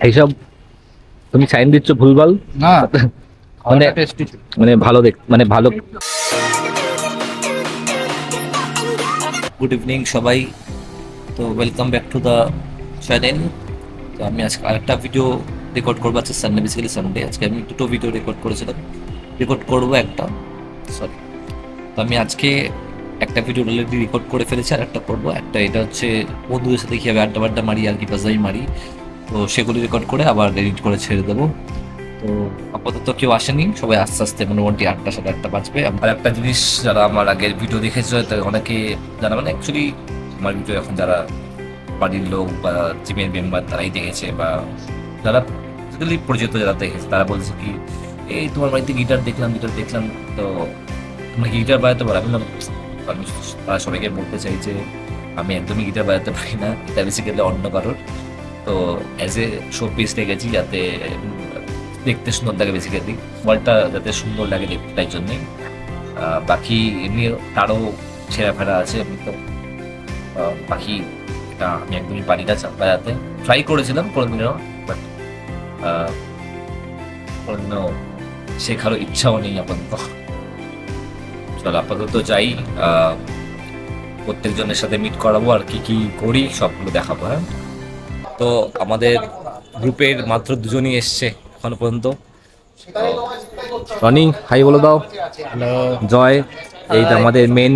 এইসব তুমি সাইন দিচ্ছ ভুলভাল না মানে টেস্টি মানে ভালো মানে ভালো। গুড ইভিনিং সবাই, তো welcome back to the channel. তো আমি আজকে আরেকটা ভিডিও রেকর্ড করবো, আজকে সানডে, বেসিক্যালি সানডে। আজকে আমি দুটো ভিডিও রেকর্ড করবো একটা, সরি। তো আমি আজকে একটা ভিডিও অলরেডি রেকর্ড করে ফেলেছি, আর একটা করবো। একটা এটা হচ্ছে বন্ধুদের সাথে কীভাবে আড্ডা মারি আর কি বাজাই মারি, তো সেগুলি রেকর্ড করে আবার এডিট করে ছেড়ে দেবো। তো আপাতত কেউ আসেনি, সবাই আস্তে আস্তে মোটামুটি 8টা বাজবে। আর একটা জিনিস, যারা আমার আগের ভিডিও দেখেছে অনেকে যারা মানে অ্যাকচুয়ালি আমার ভিডিও এখন যারা বাড়ির লোক বা জিমের মেম্বার তারাই দেখেছে, বা যারা পরিচিত যারা দেখেছে তারা বলছে কি, এই তোমার বাড়িতে গিটার দেখলাম তো তোমার গিটার বাজাতে পারো? আমি তারা সবাইকে বলতে চাই যে আমি একদমই গিটার বাজাতে পারি না, এটা বেসিক্যালি অন্য কারোর। তো অ্যাজ এ শো পিস রেখেছি যাতে দেখতে সুন্দর লাগে, বেসিক্যালি বলটা যাতে সুন্দর লাগে দেখতে, তাই জন্যই। বাকি এমনি তারও ছেঁড়া ফেরা আছে, আমি তো বাকি এটা আমি একদমই পারি না বাজাতে। ট্রাই করেছিলাম কোনোদিনও, বাট কোনোদিনও শেখারও ইচ্ছাও নেই আপাতত। চল আপাতত যাই, প্রত্যেকজনের সাথে মিট করাবো আর কি কি করি সবগুলো দেখাবো। হ্যাঁ, তো আমাদের গ্রুপের মাত্র দুজনই এসছে এখনো পর্যন্ত। রনি হাই বলে দাও। হ্যালো জয়, এই তো আমাদের মেন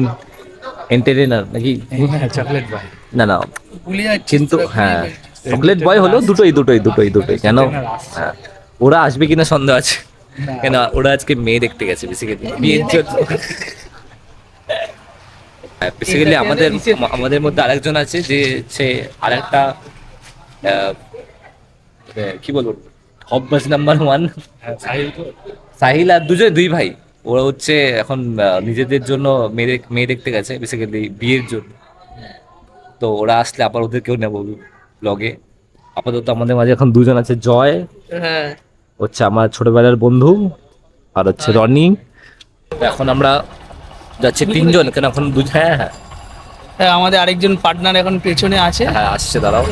এন্টারটেইনার নাকি? চকলেট বয় না না, কিন্তু হ্যাঁ চকলেট বয় হলো দুটোই কেন? হ্যাঁ, ওরা আসবে কিনা সন্দেহ আছে, কেন ওরা আজকে মেয়ে দেখতে গেছে বেসিক্যালি বিয়ের জন্য। বেসিক্যালি আমাদের মধ্যে আরেকজন আছে যে সে আরেকটা কি বলবো হব্বাস নাম্বার 1 সাহিল, আর দুই ভাই। ওরা হচ্ছে এখন নিজেদের জন্য মেয়ে দেখতে গেছে বেসিক্যালি বিয়ের জন্য। তো ওরা আসলে আবার ওদেরকেও নেবো ব্লগে। আপাতত আমাদের মাঝে এখন দুজন আছে, জয় হচ্ছে আমার ছোটবেলার বন্ধু, আর হচ্ছে রনি। এখন আমরা যাচ্ছি তিনজন, কেন এখন হ্যাঁ আমাদের আরেকজন পার্টনার এখন পেছনে আছে। হ্যাঁ আসছে, দাঁড়াও।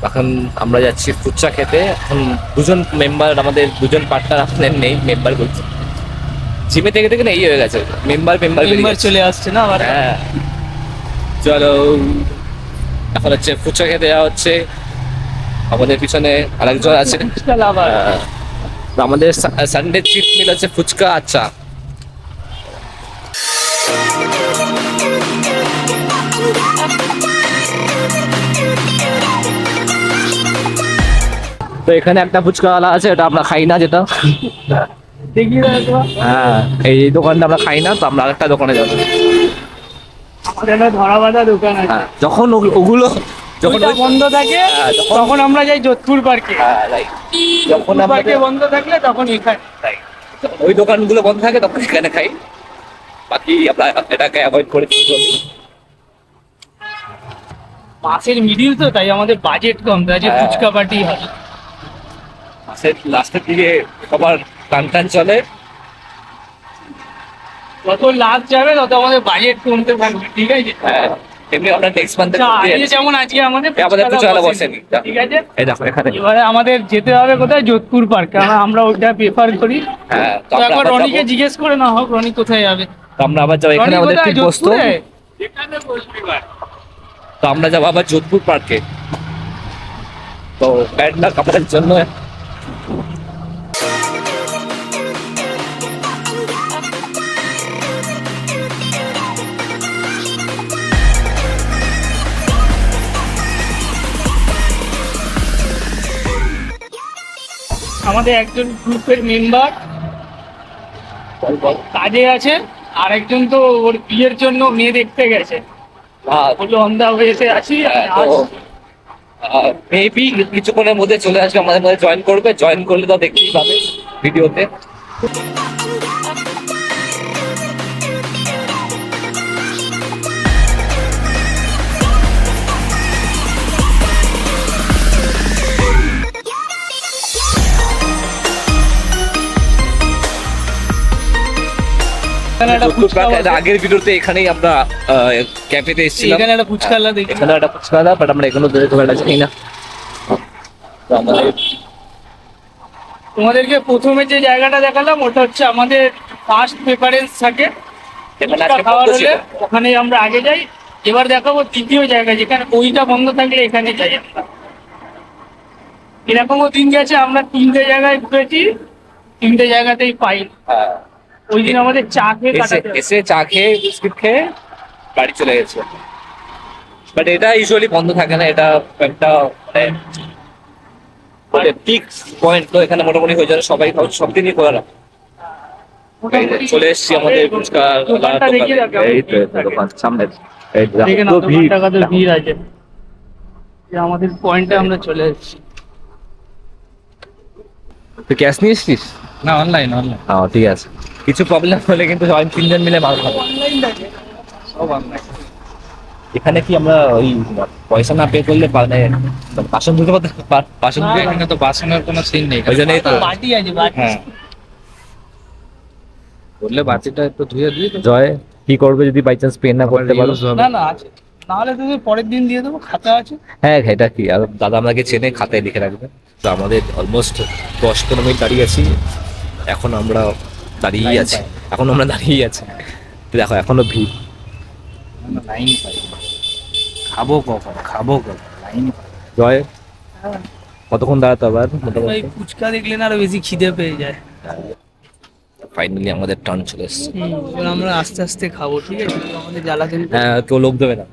এখন আমরা যাচ্ছি ফুচকা খেতে। এখন দুজন মেম্বার, আমাদের দুজন পার্টনার আপনার নেই, মেম্বার বলছি জিমে থেকে থেকে এই হয়ে গেছে, মেম্বার চলে আসছে না আবার। হ্যাঁ চলো, এখন হচ্ছে ফুচকা খেতে যাওয়া হচ্ছে। আমাদের পিছনে আরেকজন আছে। তো আমাদের সানডে চিট মিল আছে ফুচকা। আচ্ছা, তো এখানে একটা ফুচকাওয়ালা আছে, এটা আমরা খাই না, যেটা হ্যাঁ এই দোকানটা আমরা খাই না, তো আমরা আরেকটা দোকানে যাবো। ধরা বাঁধা দোকান আছে, যখন ওগুলো যখন বন্ধ থাকে তখন আমরা যাই যোধপুর পার্কে, যখন পার্কে বন্ধ থাকলে তখন এখানে ওই দোকানগুলো বন্ধ থাকে তখন এখানে খাই, বাকি আমরা এটাকে অ্যাভয়েড করে চলি। মাসের মিডিল তো, তাই আমাদের বাজেট কম, তাই ফুচকা পার্টি হয়। মাসের লাস্টের দিকে সবার টান চলে, যত লাস্ট যাবে তত আমাদের বাজেট কমতে থাকবে, ঠিক আছে? হ্যাঁ, এমনি আমরা নেক্সট মান্থে যেমন আজকে আমাদের ফুচকাওয়ালা বসেনি, ঠিক আছে? এই দেখো এখানে। এবারে আমাদের যেতে হবে কোথায়? যোধপুর পার্ক, কারণ আমরা ওইটা প্রেফার করি। হ্যাঁ, তো একবার রনিকে জিজ্ঞেস করে না হোক, রনি কোথায় যাবে। তো আমরা আবার যাবো, এখানে আমাদের ঠিক বসতো, তো আমরা যাবো আবার যোধপুর পার্কে। তো ব্যাড লাক আমাদের জন্য। আমাদের একজন গ্রুপের মেম্বার কাজে আছে, আর একজন তো ওর বিয়ের জন্য মেয়ে দেখতে গেছে, বললো অন্ধা হয়েছে আছি। মেবি কিছুক্ষণের মধ্যে চলে আসবে, আমাদের মধ্যে জয়েন করলে তো দেখতেই পাবে ভিডিওতে। আগের ভিডিওতে এখানেই আমরা ক্যাফেতে এসেছিলাম, এখানে একটা ফুচকাওয়ালা দেখি, এখানে একটা ফুচকাওয়ালা, বাট আমরা এখনো খুব একটা জানি না। তো আমাদের তোমাদেরকে প্রথমে যে জায়গাটা দেখালাম ওটা হচ্ছে আমাদের ফার্স্ট প্রেফারেন্স থাকে, এখানে ফুচকা আজকে খাওয়ার বন্ধ ছিল। হলে ওখানে আমরা আগে যাই। এবার দেখাবো তৃতীয় জায়গা, যেখানে ওইটা বন্ধ থাকলে এখানে যাই আমরা। এরকমও দিন গেছে আমরা 3টে জায়গায় ঘুরেছি, 3টে জায়গাতেই পাই না। হ্যাঁ, ওই দিন আমাদের চা খেয়ে এসে কাটাতে হবে। এসে চা খেয়ে বিস্কিট খেয়ে বাড়ি চলে গেছে। বাট এটা ইউজুয়ালি বন্ধ থাকে না, এটা একটা মানে পিক পয়েন্ট, তো এখানে মোটামুটি হয়ে যায় সবাই সব দিনই খোলা রাখে। এই যে চলে এসেছি আমাদের ফুচকা দোকানটা দেখিয়ে রাখো, এই তো দোকান সামনে, এই যে দেখে না পুরো ভিড়। দোকানটা কত ভিড় আছে। যে আমাদের পয়েন্টে আমরা চলে এসেছি। তুই ক্যাশ নিয়ে এসছিস? না অনলাইন হ্যাঁ ঠিক আছে, কিছু প্রবলেম হলে কিন্তু সবাই 3 জন মিলে মাল খাবো। সব অনলাইন। এখানে কি আমরা ওই পয়সা না পে করলে মানে বাসন ধুতে বাসন ধুতে এখানে তো বাসনের কোনো সিন নেই, ওই জন্যই তো। বাটি আছে বাটি। হ্যাঁ বললে বাতিটা একটু ধুয়ে দিই তো। জয় কি করবে যদি বাই চান্স পে না করতে পারো? Use হবে। না না আছে, নাহলে তুমি পরের দিন দিয়ে দেবো, খাতা আছে। হ্যাঁ এটা কি, আর দাদা আমাকে চেনে, খাতায় লিখে রাখবে। তো আমাদের অলমোস্ট 10-15 মিনিট দাঁড়িয়ে আছি, এখন আমরা দাঁড়িয়েই আছি, এখন আমরা দাঁড়িয়েই আছি। তো দেখো এখনো ভিড়। না, লাইন পাই না। খাবো কখন লাইন পাই। জয় কতক্ষণ দাঁড়াতে হবে আর মোটামুটি? এই ফুচকা দেখলে না আরো বেশি খিদে পেয়ে যায়। ফাইনালি আমাদের টার্ন চলে এসছে। এবার আমরা আস্তে আস্তে খাবো, ঠিক আছে? তো আমাদের জ্বালাতে হ্যাঁ তো লোক দেবে না।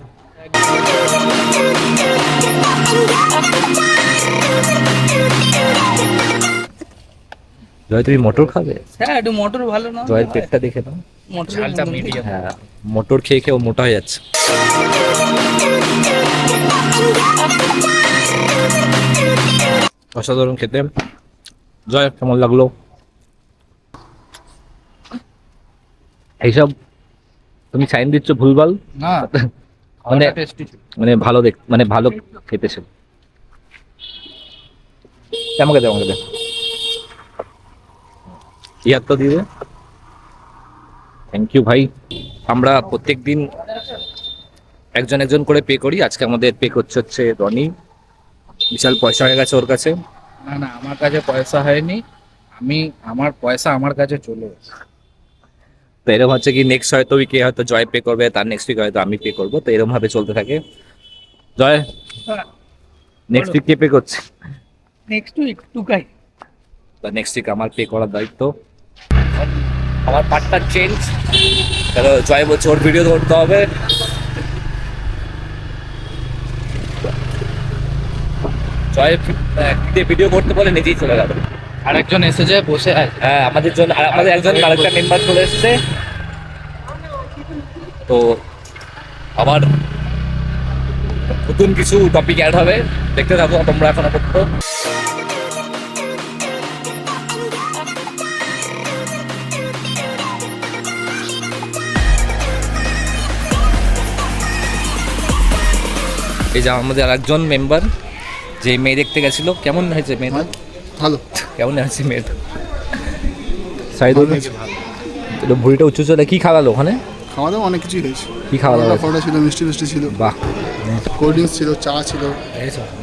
জয় তুমি মটর খাবে? হ্যাঁ একটু মটর ভালো না? জয়ের পেটটা দেখে নাও। মটর ঝালটা medium। হ্যাঁ মটর খেয়ে খেয়ে ও মোটা হয়ে যাচ্ছে। অসাধারণ খেতে। জয় কেমন লাগলো? এইসব তুমি সাইন দিচ্ছ ভুলভাল, না মানে টেস্টি মানে ভালো মানে ভালো খেতে ছিল। আমাকে দে আমাকে দে, ইয়ার তো দিবে। থ্যাংক ইউ ভাই। আমরা প্রত্যেকদিন একজন একজন করে পে করি, আজকে আমাদের পে করছে হচ্ছে রনি। বিশাল পয়সা হয়ে গেছে ওর কাছে। না আমার কাছে পয়সা হয়নি, আমার পয়সা আমার কাছে চলে এসেছে। তো এরকম হচ্ছে কি নেক্সট হয়তো উইকে হয়তো জয় পে করবে, তার নেক্সট উইকে হয়তো আমি পে করবো, তো এরকম ভাবে চলতে থাকে। জয় নেক্সট উইক কে পে করছে? Next week Tukai. Next week আমার পে করার দায়িত্ব। আমার পার্টটা চেঞ্জ, কারণ জয় বলছে ওর ভিডিও করতে হবে। জয় ভিডিও করতে বলে নিজেই চলে গেল। আরেকজন এসেছে বসে আছে। হ্যাঁ আমাদের জন্য আমাদের একজন আরেকটা মেম্বার চলে এসেছে। তো আবার নতুন কিছু টপিক অ্যাড হবে, দেখতে থাকো তোমরা এখন আপাতত। এই যে আমাদের আরেকজন মেম্বার যে মেয়ে দেখতে গেছিল, কেমন হয়েছে মেয়েটা? ভালো, কেমন আছে মেয়েটা? সাইদুল ভুড়িটা উঁচু চলে। কি খাওয়ালো ওখানে? খাওয়া দাওয়া অনেক কিছুই হয়েছে। কি খাওয়া দাওয়া হয়েছে? পরোটা ছিল, মিষ্টি মিষ্টি ছিল, বাহ, কোল্ড ড্রিঙ্কস ছিল, চা ছিল।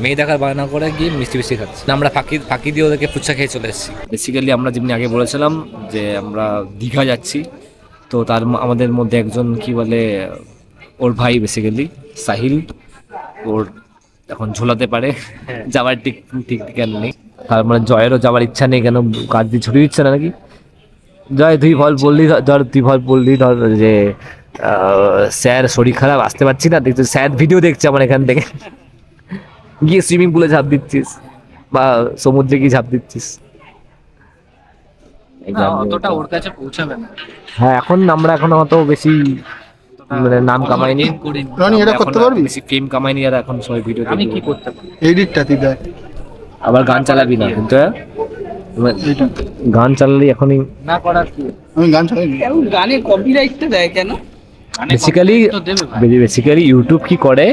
মেয়ে দেখার বায়না করে গিয়ে মিষ্টি মিষ্টি খাচ্ছি না, আমরা ফাঁকি ফাঁকি দিয়ে ওদেরকে ফুচকা খেয়ে চলে এসেছি। বেসিক্যালি আমরা যেমনি আগে বলেছিলাম যে আমরা দীঘা যাচ্ছি, তো তার আমাদের মধ্যে একজন কি বলে ওর ভাই বেসিক্যালি সাহিল, ওর এখন ঝোলাতে পারে, যাওয়ার ঠিক ঠিক ঠিকানা নেই। তার মানে জয়েরও যাওয়ার ইচ্ছা নেই, কেন কাজ দিয়ে ছুটি দিচ্ছে না নাকি। জয় তুই বললি ধর, তুই বললি ধর যে স্যার শরীর খারাপ আসতে পারছি না, দেখছি স্যার ভিডিও দেখছে আমার এখান থেকে, গিয়ে সুইমিং পুলে ঝাঁপ দিচ্ছিস বা সমুদ্রে গিয়ে ঝাঁপ দিচ্ছিস। অতটা ওর কাছে পৌঁছাবে না। হ্যাঁ এখন আমরা এখন অত বেশি মানে নাম কামাইনি, রনি এটা করতে পারবি? বেশি ফেম কামাইনি, আর এখন সবাই ভিডিও আমি কি করতে পারি? এডিটটা তুই দেখ। আবার গান চালাবি না কিন্তু, হ্যাঁ? গান চালালি এখনই না করার কি? আমি গান চালাইনি। গানে কপিরাইটটা দেয় কেন? গানে বেসিক্যালি তো দেবে ভাই। বেসিক্যালি ইউটিউব কি করে,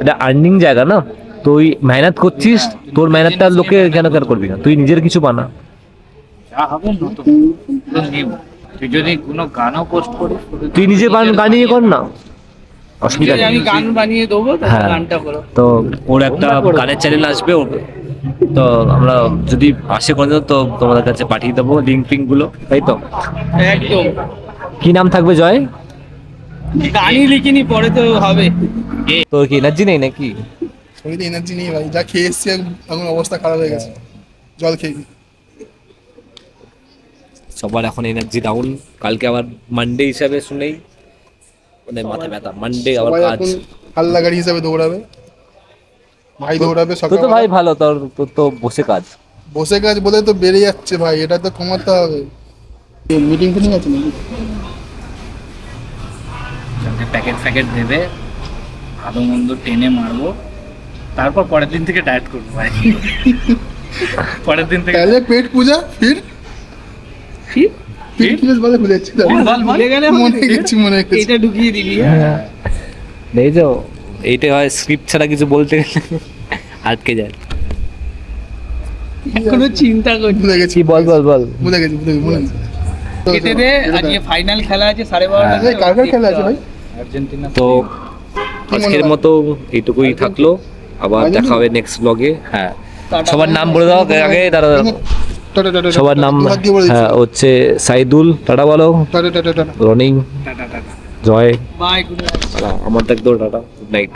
এটা আর্নিং জায়গা না, তুই মেহনত করছিস, তোর মেহনতটা লোকে কেন কেন করবি না, তুই নিজের কিছু বানা। যা হবে নতুন পুরো নিউ। তুই যদি কোনো গানও পোস্ট করিস, তুই নিজে গানিয়ে কর না, অসুবিধা আমি নেই। গান বানিয়ে দেবো, হ্যাঁ। গানটা করো। তো ওর একটা গানের চ্যানেল আসবে, তো আমরা যদি আসে করে তো তোমাদের কাছে পাঠিয়ে দেবো লিঙ্ক ফিঙ্ক গুলো, তাই তো? একদম কি নাম থাকবে জয়? গানই লিখিনি, পরে তো হবে। তোর কি এনার্জি নেই নাকি? শরীরে এনার্জি নেই ভাই, যা খেয়ে এসছি এখন অবস্থা খারাপ হয়ে গেছে জল খেয়ে। সবার এখন এনার্জি ডাউন, কালকে আবার মানডে হিসাবে শুনেই মানে মাথা ব্যথা, মানডে আবার সবাই কাজ। এখন হাল্লা গাড়ি হিসাবে দৌড়াবে, ভাই দৌড়াবে তো তো সকাল। ভাই ভালো, তোর তোর তো বসে কাজ। বসে কাজ বলে তো বেড়ে যাচ্ছে ভাই, এটা তো কমাতে হবে। মিটিং ফিটিং আছে নাকি? প্যাকেট ফ্যাকেট দেবে, ভালো মন্দ টেনে মারবো, তারপর পরের দিন থেকে ডায়েট করবো ভাই। পরের দিন থেকে তাহলে পেট পূজা ফির ফিটনেস বলে ভুলে যাচ্ছি তো। ভুলে গেলে মনে গেছি। এটা ঢুকিয়ে দিবি। এই তো এইটা হয়, স্ক্রিপ্ট ছাড়া কিছু বলতে গেলে আটকে যায়। এখনো চিন্তা করছি। ভুলে গেছি, কি বল বল বল। ভুলে গেছি মনে আছে। কেটে দে, আজকে ফাইনাল খেলা আছে 12:30। এই কার কার খেলা আছে ভাই? আর্জেন্টিনা তো আজকের মতো এইটুকুই থাকলো, আবার দেখা হবে নেক্সট ব্লগে। হ্যাঁ, সবার নাম বলে দাও আগে, দাঁড়া টাটা টাটা টাটা। সবার নাম। দু হাত দিয়ে বলে দিচ্ছি। হ্যাঁ, হচ্ছে সাইদুল, টাটা বলো। Tata tata tata. রনিং, tata tata. Joy, bye, good night. আমার দেখ দো, টাটা, গুড নাইট।